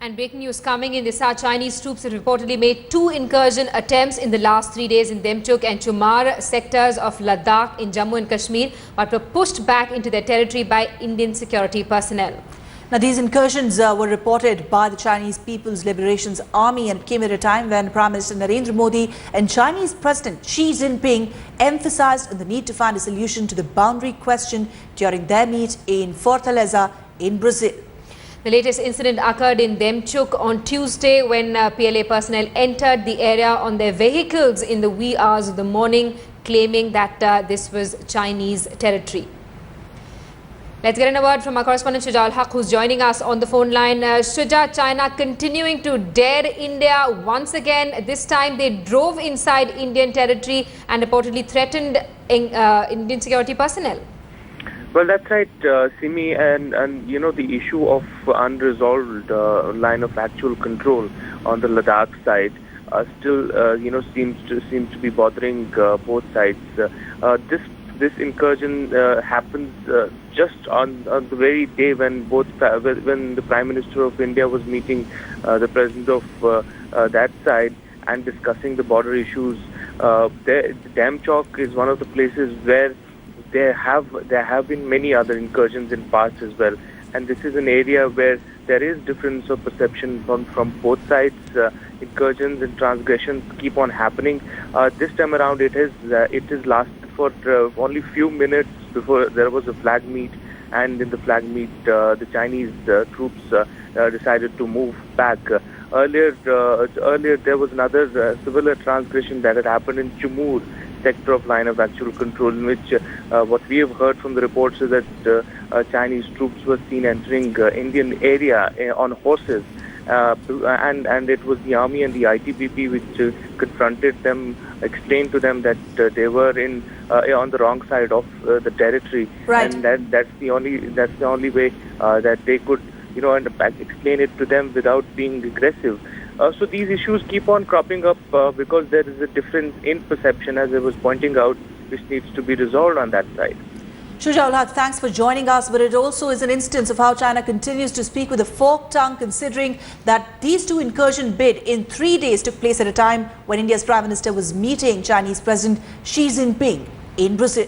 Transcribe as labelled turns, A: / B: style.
A: And breaking news coming in this hour, Chinese troops have reportedly made 2 incursion attempts in the last 3 days in Demchok and Chumar sectors of Ladakh in Jammu and Kashmir, but were pushed back into their territory by Indian security personnel.
B: Now, these incursions were reported by the Chinese People's Liberation Army and came at a time when Prime Minister Narendra Modi and Chinese President Xi Jinping emphasized the need to find a solution to the boundary question during their meet in Fortaleza in Brazil.
A: The latest incident occurred in Demchok on Tuesday when PLA personnel entered the area on their vehicles in the wee hours of the morning, claiming that this was Chinese territory. Let's get a word from our correspondent Shuja Ul Haq, who's joining us on the phone line. Shuja, China continuing to dare India once again. This time they drove inside Indian territory and reportedly threatened Indian security personnel.
C: Well, that's right, Simi, and you know, the issue of unresolved line of actual control on the Ladakh side still seems to be bothering both sides. This incursion happens just on the very day when when the Prime Minister of India was meeting the President of that side and discussing the border issues. Demchok is one of the places where there have been many other incursions in past as well, and this is an area where there is difference of perception from both sides. Incursions and transgressions keep on happening. This time around, it has lasted for only few minutes before there was a flag meet, and in the flag meet, the Chinese troops decided to move back. Earlier, there was another similar transgression that had happened in Chumur sector of line of actual control, in which what we have heard from the reports is that Chinese troops were seen entering Indian area on horses, and it was the army and the ITBP which confronted them, explained to them that they were on the wrong side of the territory,
B: right.
C: And that's the only way that they could explain it to them without being aggressive. So these issues keep on cropping up because there is a difference in perception, as I was pointing out, which needs to be resolved on that side.
B: Shuja Ul Haq, thanks for joining us. But it also is an instance of how China continues to speak with a forked tongue, considering that these 2 incursion bids in 3 days took place at a time when India's Prime Minister was meeting Chinese President Xi Jinping in Brazil.